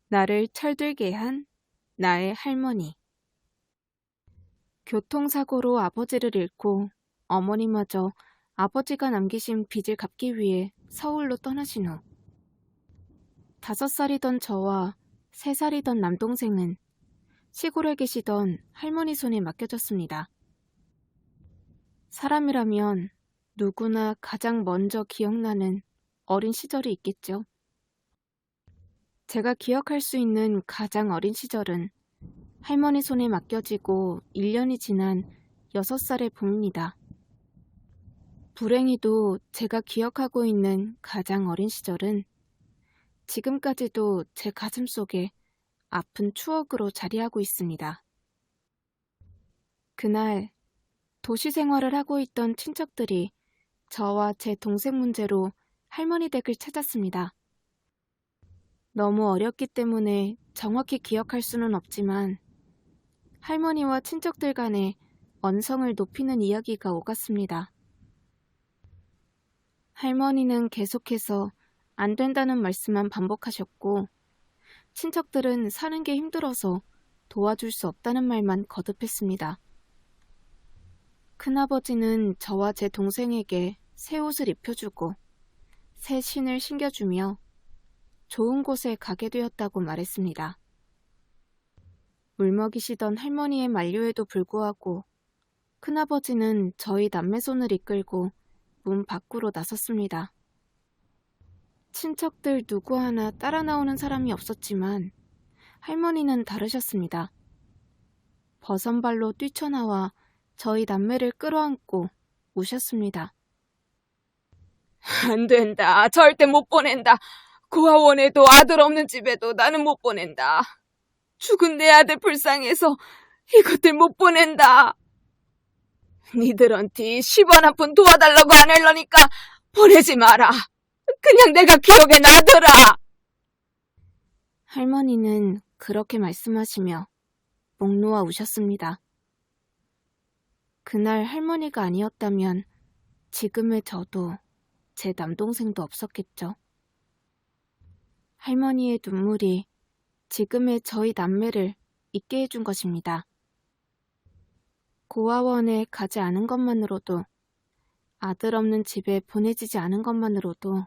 나를 철들게 한 나의 할머니. 교통사고로 아버지를 잃고 어머니마저 아버지가 남기신 빚을 갚기 위해 서울로 떠나신 후 5살이던 저와 3살이던 남동생은 시골에 계시던 할머니 손에 맡겨졌습니다. 사람이라면 누구나 가장 먼저 기억나는 어린 시절이 있겠죠. 제가 기억할 수 있는 가장 어린 시절은 할머니 손에 맡겨지고 1년이 지난 6살의 봄입니다. 불행히도 제가 기억하고 있는 가장 어린 시절은 지금까지도 제 가슴 속에 아픈 추억으로 자리하고 있습니다. 그날 도시 생활을 하고 있던 친척들이 저와 제 동생 문제로 할머니 댁을 찾았습니다. 너무 어렸기 때문에 정확히 기억할 수는 없지만 할머니와 친척들 간에 언성을 높이는 이야기가 오갔습니다. 할머니는 계속해서 안 된다는 말씀만 반복하셨고 친척들은 사는 게 힘들어서 도와줄 수 없다는 말만 거듭했습니다. 큰아버지는 저와 제 동생에게 새 옷을 입혀주고 새 신을 신겨주며 좋은 곳에 가게 되었다고 말했습니다. 울먹이시던 할머니의 만류에도 불구하고 큰아버지는 저희 남매 손을 이끌고 문 밖으로 나섰습니다. 친척들 누구 하나 따라 나오는 사람이 없었지만 할머니는 다르셨습니다. 버선발로 뛰쳐나와 저희 남매를 끌어안고 우셨습니다. 안 된다. 절대 못 보낸다. 고아원에도 아들 없는 집에도 나는 못 보낸다. 죽은 내 아들 불쌍해서 이것들 못 보낸다. 니들한테 10원 한 푼 도와달라고 안 할러니까 보내지 마라. 그냥 내가 기억에 나더라. 할머니는 그렇게 말씀하시며 목 놓아 우셨습니다. 그날 할머니가 아니었다면 지금의 저도 제 남동생도 없었겠죠. 할머니의 눈물이 지금의 저희 남매를 있게 해준 것입니다. 고아원에 가지 않은 것만으로도, 아들 없는 집에 보내지지 않은 것만으로도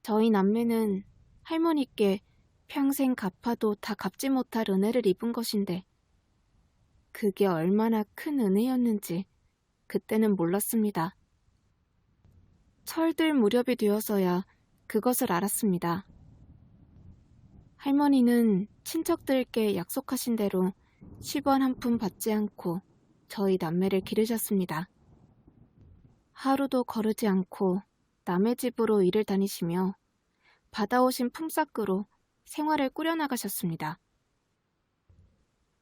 저희 남매는 할머니께 평생 갚아도 다 갚지 못할 은혜를 입은 것인데 그게 얼마나 큰 은혜였는지 그때는 몰랐습니다. 철들 무렵이 되어서야 그것을 알았습니다. 할머니는 친척들께 약속하신 대로 10원 한 푼 받지 않고 저희 남매를 기르셨습니다. 하루도 거르지 않고 남의 집으로 일을 다니시며 받아오신 품삯으로 생활을 꾸려나가셨습니다.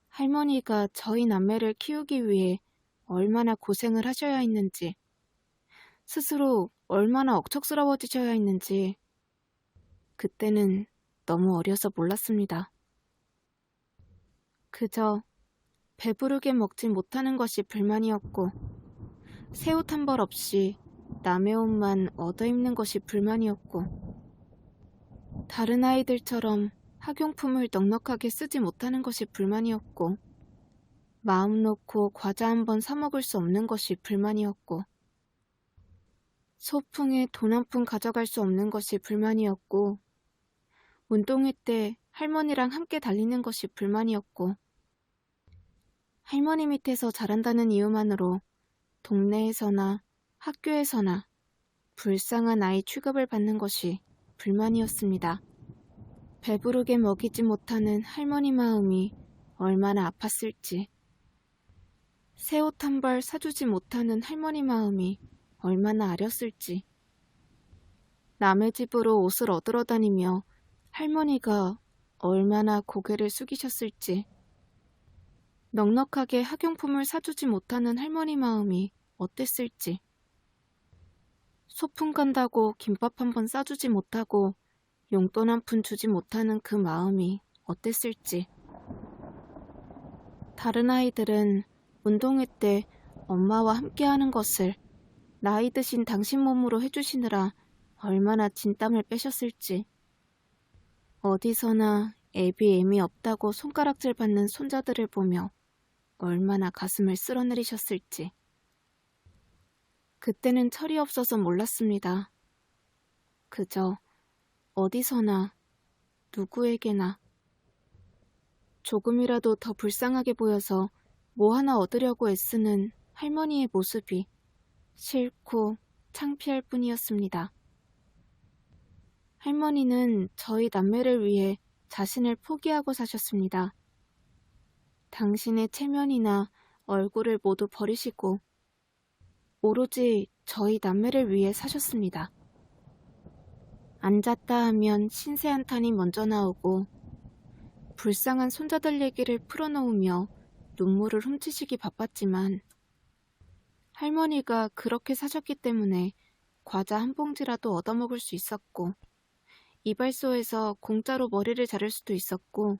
할머니가 저희 남매를 키우기 위해 얼마나 고생을 하셔야 했는지, 스스로 얼마나 억척스러워지셔야 했는지 그때는 너무 어려서 몰랐습니다. 그저 배부르게 먹지 못하는 것이 불만이었고 새 옷 한 벌 없이 남의 옷만 얻어입는 것이 불만이었고 다른 아이들처럼 학용품을 넉넉하게 쓰지 못하는 것이 불만이었고 마음 놓고 과자 한 번 사 먹을 수 없는 것이 불만이었고 소풍에 돈 한 푼 가져갈 수 없는 것이 불만이었고 운동회 때 할머니랑 함께 달리는 것이 불만이었고 할머니 밑에서 자란다는 이유만으로 동네에서나 학교에서나 불쌍한 아이 취급을 받는 것이 불만이었습니다. 배부르게 먹이지 못하는 할머니 마음이 얼마나 아팠을지, 새 옷 한 벌 사주지 못하는 할머니 마음이 얼마나 아렸을지, 남의 집으로 옷을 얻으러 다니며 할머니가 얼마나 고개를 숙이셨을지, 넉넉하게 학용품을 사주지 못하는 할머니 마음이 어땠을지, 소풍 간다고 김밥 한 번 싸주지 못하고 용돈 한 푼 주지 못하는 그 마음이 어땠을지. 다른 아이들은 운동회 때 엄마와 함께하는 것을 나이 드신 당신 몸으로 해주시느라 얼마나 진땀을 빼셨을지. 어디서나 애비애미 없다고 손가락질 받는 손자들을 보며 얼마나 가슴을 쓸어내리셨을지. 그때는 철이 없어서 몰랐습니다. 그저 어디서나 누구에게나 조금이라도 더 불쌍하게 보여서 뭐 하나 얻으려고 애쓰는 할머니의 모습이 싫고 창피할 뿐이었습니다. 할머니는 저희 남매를 위해 자신을 포기하고 사셨습니다. 당신의 체면이나 얼굴을 모두 버리시고 오로지 저희 남매를 위해 사셨습니다. 앉았다 하면 신세 한탄이 먼저 나오고 불쌍한 손자들 얘기를 풀어놓으며 눈물을 훔치시기 바빴지만 할머니가 그렇게 사셨기 때문에 과자 한 봉지라도 얻어먹을 수 있었고 이발소에서 공짜로 머리를 자를 수도 있었고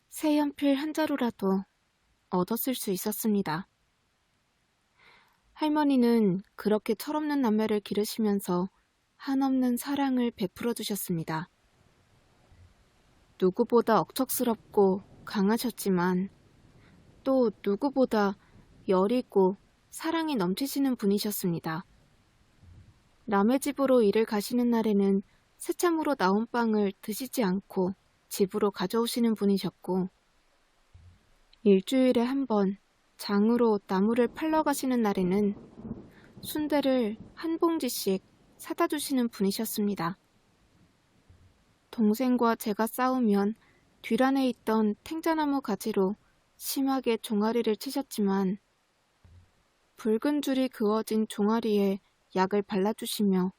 새연필 한 자루라도 얻었을 수 있었습니다. 할머니는 그렇게 철없는 남매를 기르시면서 한없는 사랑을 베풀어 주셨습니다. 누구보다 억척스럽고 강하셨지만 또 누구보다 여리고 사랑이 넘치시는 분이셨습니다. 남의 집으로 일을 가시는 날에는 새참으로 나온 빵을 드시지 않고 집으로 가져오시는 분이셨고 일주일에 한 번 장으로 나무를 팔러 가시는 날에는 순대를 한 봉지씩 사다 주시는 분이셨습니다. 동생과 제가 싸우면 뒤란에 있던 탱자나무 가지로 심하게 종아리를 치셨지만 붉은 줄이 그어진 종아리에 약을 발라주시며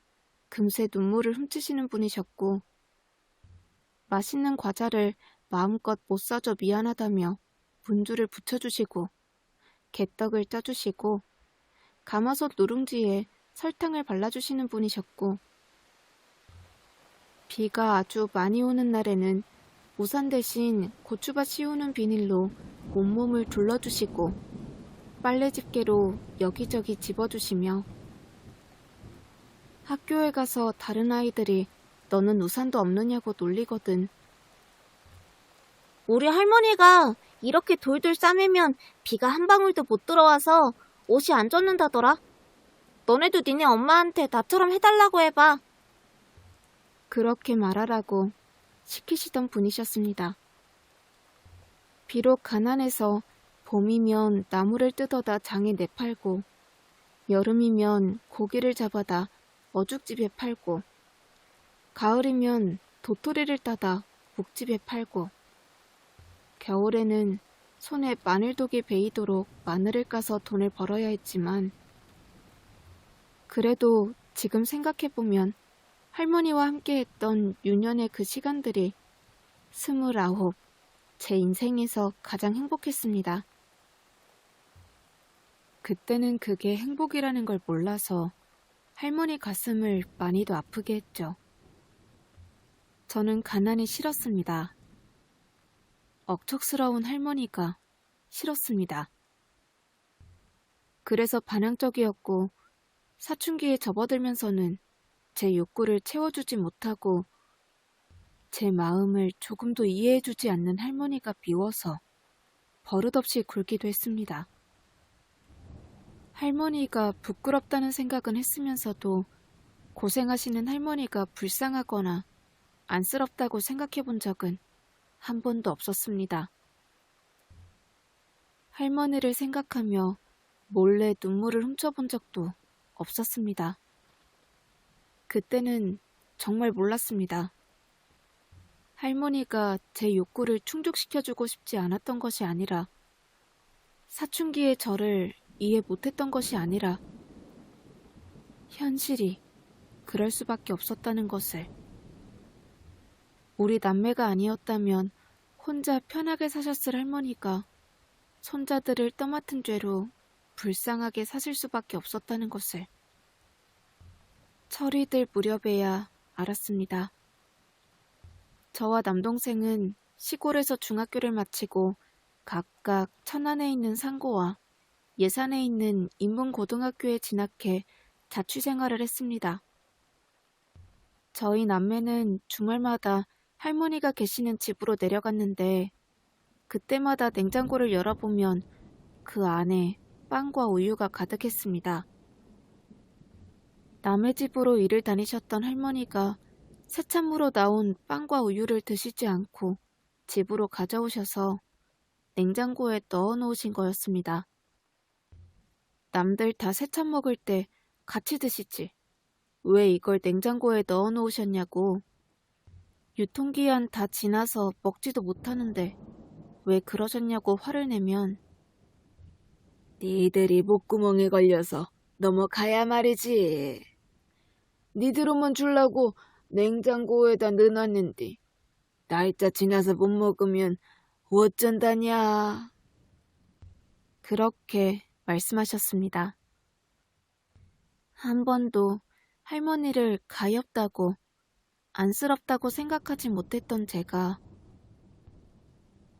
금세 눈물을 훔치시는 분이셨고 맛있는 과자를 마음껏 못 사줘 미안하다며 문주를 붙여주시고 개떡을 짜주시고 가마솥 누룽지에 설탕을 발라주시는 분이셨고 비가 아주 많이 오는 날에는 우산 대신 고추밭 씌우는 비닐로 온몸을 둘러주시고 빨래 집게로 여기저기 집어주시며 학교에 가서 다른 아이들이 너는 우산도 없느냐고 놀리거든. 우리 할머니가 이렇게 돌돌 싸매면 비가 한 방울도 못 들어와서 옷이 안 젖는다더라. 너네도 니네 엄마한테 나처럼 해달라고 해봐. 그렇게 말하라고 시키시던 분이셨습니다. 비록 가난해서 봄이면 나무를 뜯어다 장에 내팔고 여름이면 고기를 잡아다 어죽집에 팔고 가을이면 도토리를 따다 묵집에 팔고 겨울에는 손에 마늘독이 베이도록 마늘을 까서 돈을 벌어야 했지만 그래도 지금 생각해보면 할머니와 함께했던 유년의 그 시간들이 29, 제 인생에서 가장 행복했습니다. 그때는 그게 행복이라는 걸 몰라서 할머니 가슴을 많이도 아프게 했죠. 저는 가난이 싫었습니다. 억척스러운 할머니가 싫었습니다. 그래서 반항적이었고 사춘기에 접어들면서는 제 욕구를 채워주지 못하고 제 마음을 조금도 이해해주지 않는 할머니가 미워서 버릇없이 굴기도 했습니다. 할머니가 부끄럽다는 생각은 했으면서도 고생하시는 할머니가 불쌍하거나 안쓰럽다고 생각해 본 적은 한 번도 없었습니다. 할머니를 생각하며 몰래 눈물을 훔쳐본 적도 없었습니다. 그때는 정말 몰랐습니다. 할머니가 제 욕구를 충족시켜주고 싶지 않았던 것이 아니라 사춘기의 저를 이해 못했던 것이 아니라 현실이 그럴 수밖에 없었다는 것을. 우리 남매가 아니었다면 혼자 편하게 사셨을 할머니가 손자들을 떠맡은 죄로 불쌍하게 사실 수밖에 없었다는 것을 철이 들 무렵에야 알았습니다. 저와 남동생은 시골에서 중학교를 마치고 각각 천안에 있는 상고와 예산에 있는 인문고등학교에 진학해 자취생활을 했습니다. 저희 남매는 주말마다 할머니가 계시는 집으로 내려갔는데 그때마다 냉장고를 열어보면 그 안에 빵과 우유가 가득했습니다. 남의 집으로 일을 다니셨던 할머니가 새참으로 나온 빵과 우유를 드시지 않고 집으로 가져오셔서 냉장고에 넣어 놓으신 거였습니다. 남들 다 새참 먹을 때 같이 드시지. 왜 이걸 냉장고에 넣어 놓으셨냐고. 유통기한 다 지나서 먹지도 못하는데 왜 그러셨냐고 화를 내면 니들이 목구멍에 걸려서 넘어가야 말이지. 니들 오면 주려고 냉장고에다 넣어놨는데 날짜 지나서 못 먹으면 어쩐다냐. 그렇게 말씀하셨습니다. 한 번도 할머니를 가엾다고 안쓰럽다고 생각하지 못했던 제가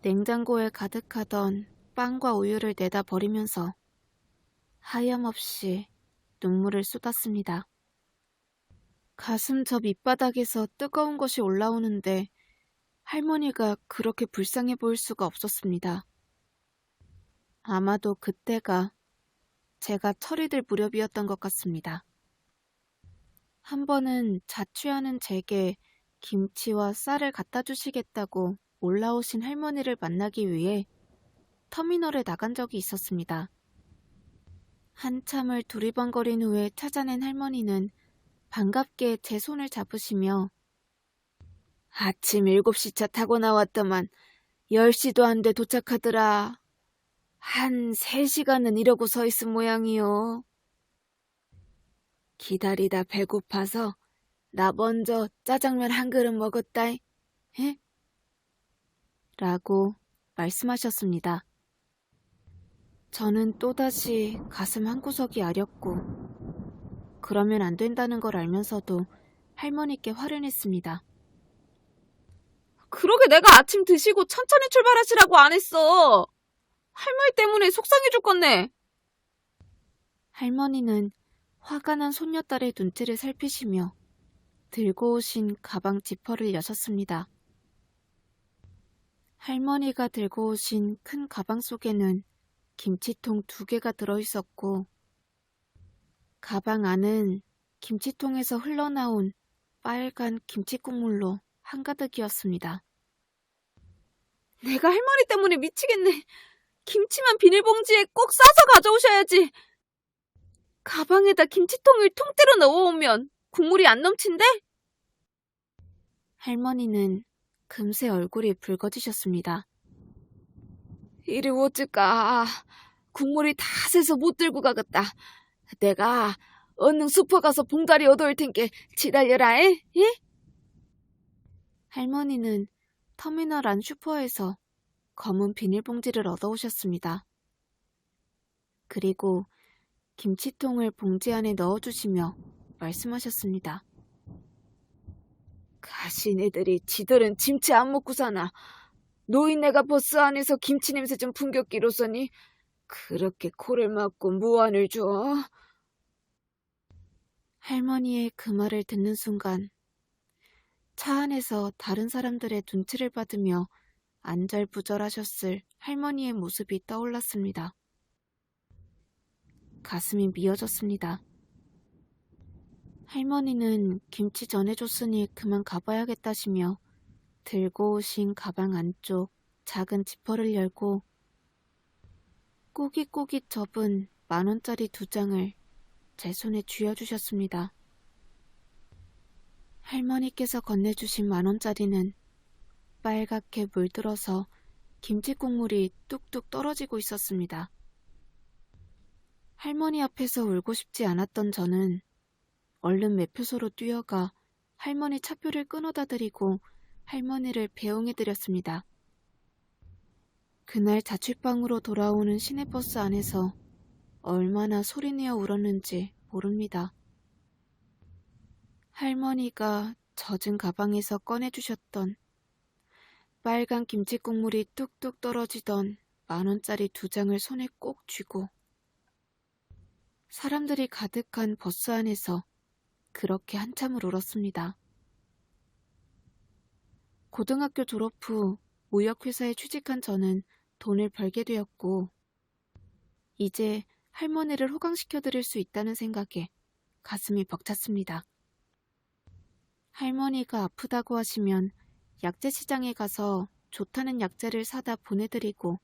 냉장고에 가득하던 빵과 우유를 내다 버리면서 하염없이 눈물을 쏟았습니다. 가슴 저 밑바닥에서 뜨거운 것이 올라오는데 할머니가 그렇게 불쌍해 보일 수가 없었습니다. 아마도 그때가 제가 철이 들 무렵이었던 것 같습니다. 한 번은 자취하는 제게 김치와 쌀을 갖다 주시겠다고 올라오신 할머니를 만나기 위해 터미널에 나간 적이 있었습니다. 한참을 두리번거린 후에 찾아낸 할머니는 반갑게 제 손을 잡으시며 아침 7시 차 타고 나왔더만 10시도 안 돼 도착하더라. 한 3시간은 이러고 서 있은 모양이요. 기다리다 배고파서 나 먼저 짜장면 한 그릇 먹었다. 에? 라고 말씀하셨습니다. 저는 또다시 가슴 한구석이 아렸고 그러면 안 된다는 걸 알면서도 할머니께 화를 냈습니다. 그러게 내가 아침 드시고 천천히 출발하시라고 안 했어. 할머니 때문에 속상해 죽겠네. 할머니는 화가 난 손녀딸의 눈치를 살피시며 들고 오신 가방 지퍼를 여셨습니다. 할머니가 들고 오신 큰 가방 속에는 김치통 2개가 들어있었고 가방 안은 김치통에서 흘러나온 빨간 김치국물로 한가득이었습니다. 내가 할머니 때문에 미치겠네. 김치만 비닐봉지에 꼭 싸서 가져오셔야지. 가방에다 김치통을 통째로 넣어오면 국물이 안 넘친대? 할머니는 금세 얼굴이 붉어지셨습니다. 이리 어찌까. 국물이 다 새서 못 들고 가겠다. 내가 얼른 슈퍼 가서 봉다리 얻어올 텐께 기다려라. 에? 할머니는 터미널 안 슈퍼에서 검은 비닐봉지를 얻어오셨습니다. 그리고 김치통을 봉지 안에 넣어주시며 말씀하셨습니다. 가시네들이 지들은 김치 안 먹고 사나. 노인네가 버스 안에서 김치 냄새 좀 풍겼기로서니 그렇게 코를 막고 무안을 줘. 할머니의 그 말을 듣는 순간 차 안에서 다른 사람들의 눈치를 받으며 안절부절하셨을 할머니의 모습이 떠올랐습니다. 가슴이 미어졌습니다. 할머니는 김치 전해줬으니 그만 가봐야겠다시며 들고 오신 가방 안쪽 작은 지퍼를 열고 꼬깃꼬깃 접은 10,000원짜리 2장을 제 손에 쥐어주셨습니다. 할머니께서 건네주신 10,000원짜리는 빨갛게 물들어서 김치 국물이 뚝뚝 떨어지고 있었습니다. 할머니 앞에서 울고 싶지 않았던 저는 얼른 매표소로 뛰어가 할머니 차표를 끊어다 드리고 할머니를 배웅해드렸습니다. 그날 자취방으로 돌아오는 시내버스 안에서 얼마나 소리내어 울었는지 모릅니다. 할머니가 젖은 가방에서 꺼내주셨던 빨간 김치 국물이 뚝뚝 떨어지던 10,000원짜리 2장을 손에 꼭 쥐고 사람들이 가득한 버스 안에서 그렇게 한참을 울었습니다. 고등학교 졸업 후 무역회사에 취직한 저는 돈을 벌게 되었고, 이제 할머니를 호강시켜드릴 수 있다는 생각에 가슴이 벅찼습니다. 할머니가 아프다고 하시면 약재 시장에 가서 좋다는 약재를 사다 보내드리고,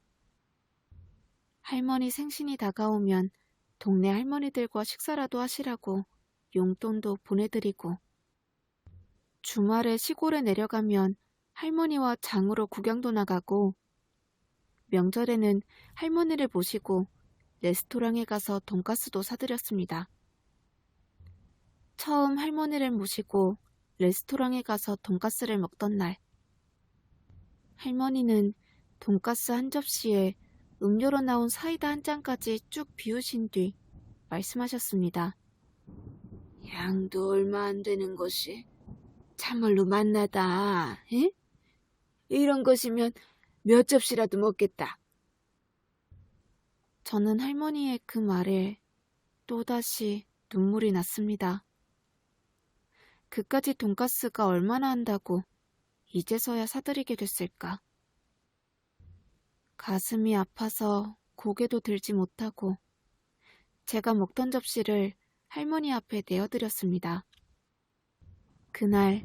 할머니 생신이 다가오면 동네 할머니들과 식사라도 하시라고 용돈도 보내드리고, 주말에 시골에 내려가면 할머니와 장으로 구경도 나가고, 명절에는 할머니를 모시고 레스토랑에 가서 돈가스도 사드렸습니다. 처음 할머니를 모시고 레스토랑에 가서 돈가스를 먹던 날, 할머니는 돈가스 한 접시에 음료로 나온 사이다 한 잔까지 쭉 비우신 뒤 말씀하셨습니다. 양도 얼마 안 되는 것이 참말로 맛나다. 에? 이런 것이면 몇 접시라도 먹겠다. 저는 할머니의 그 말에 또다시 눈물이 났습니다. 그까짓 돈가스가 얼마나 한다고 이제서야 사드리게 됐을까. 가슴이 아파서 고개도 들지 못하고 제가 먹던 접시를 할머니 앞에 내어드렸습니다. 그날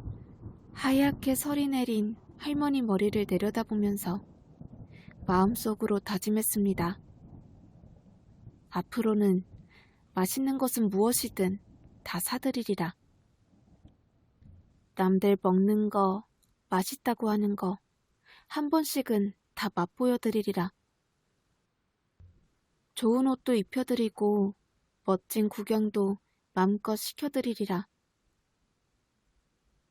하얗게 설이 내린 할머니 머리를 내려다보면서 마음속으로 다짐했습니다. 앞으로는 맛있는 것은 무엇이든 다 사드리리라. 남들 먹는 거, 맛있다고 하는 거 한 번씩은 다 맛보여드리리라. 좋은 옷도 입혀드리고 멋진 구경도 마음껏 시켜드리리라.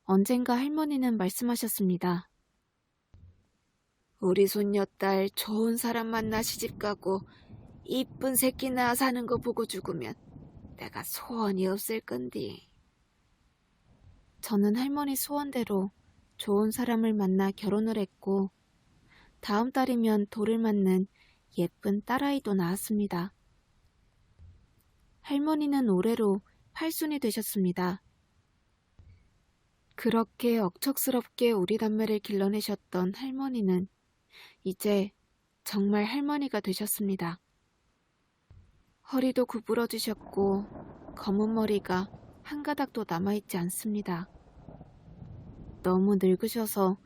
언젠가 할머니는 말씀하셨습니다. 우리 손녀딸 좋은 사람 만나 시집가고 이쁜 새끼 낳아 사는 거 보고 죽으면 내가 소원이 없을 건디. 저는 할머니 소원대로 좋은 사람을 만나 결혼을 했고, 다음 달이면 돌을 맞는 예쁜 딸아이도 낳았습니다. 할머니는 올해로 8순이 되셨습니다. 그렇게 억척스럽게 우리 남매를 길러내셨던 할머니는 이제 정말 할머니가 되셨습니다. 허리도 구부러지셨고 검은 머리가 한 가닥도 남아있지 않습니다. 너무 늙으셔서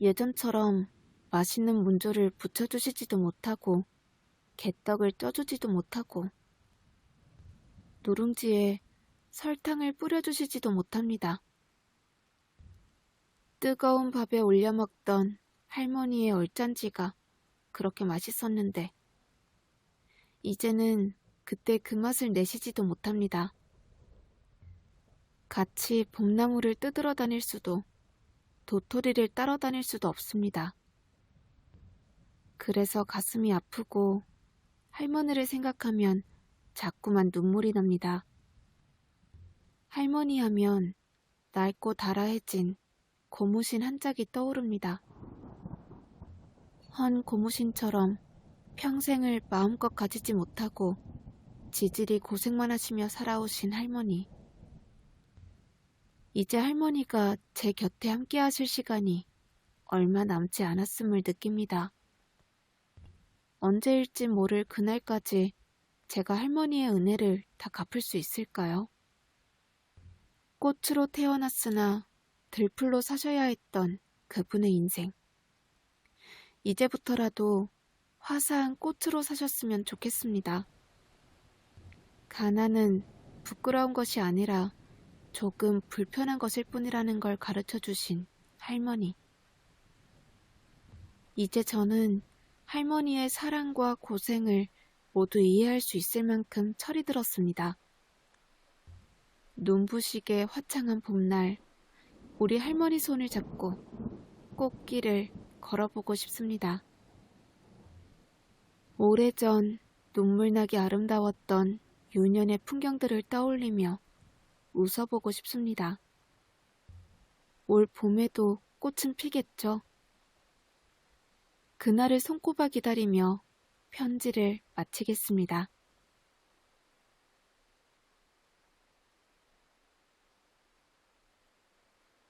예전처럼 맛있는 문조를 부쳐주시지도 못하고 개떡을 쪄주지도 못하고 누룽지에 설탕을 뿌려주시지도 못합니다. 뜨거운 밥에 올려 먹던 할머니의 얼짠지가 그렇게 맛있었는데 이제는 그때 그 맛을 내시지도 못합니다. 같이 봄나무를 뜯으러 다닐 수도 도토리를 따러 다닐 수도 없습니다. 그래서 가슴이 아프고 할머니를 생각하면 자꾸만 눈물이 납니다. 할머니 하면 낡고 달아해진 고무신 한 짝이 떠오릅니다. 헌 고무신처럼 평생을 마음껏 가지지 못하고 지질이 고생만 하시며 살아오신 할머니. 이제 할머니가 제 곁에 함께 하실 시간이 얼마 남지 않았음을 느낍니다. 언제일지 모를 그날까지 제가 할머니의 은혜를 다 갚을 수 있을까요? 꽃으로 태어났으나 들풀로 사셔야 했던 그분의 인생. 이제부터라도 화사한 꽃으로 사셨으면 좋겠습니다. 가난은 부끄러운 것이 아니라 조금 불편한 것일 뿐이라는 걸 가르쳐 주신 할머니. 이제 저는 할머니의 사랑과 고생을 모두 이해할 수 있을 만큼 철이 들었습니다. 눈부시게 화창한 봄날, 우리 할머니 손을 잡고 꽃길을 걸어보고 싶습니다. 오래전 눈물나게 아름다웠던 유년의 풍경들을 떠올리며 웃어보고 싶습니다. 올 봄에도 꽃은 피겠죠. 그날을 손꼽아 기다리며 편지를 마치겠습니다.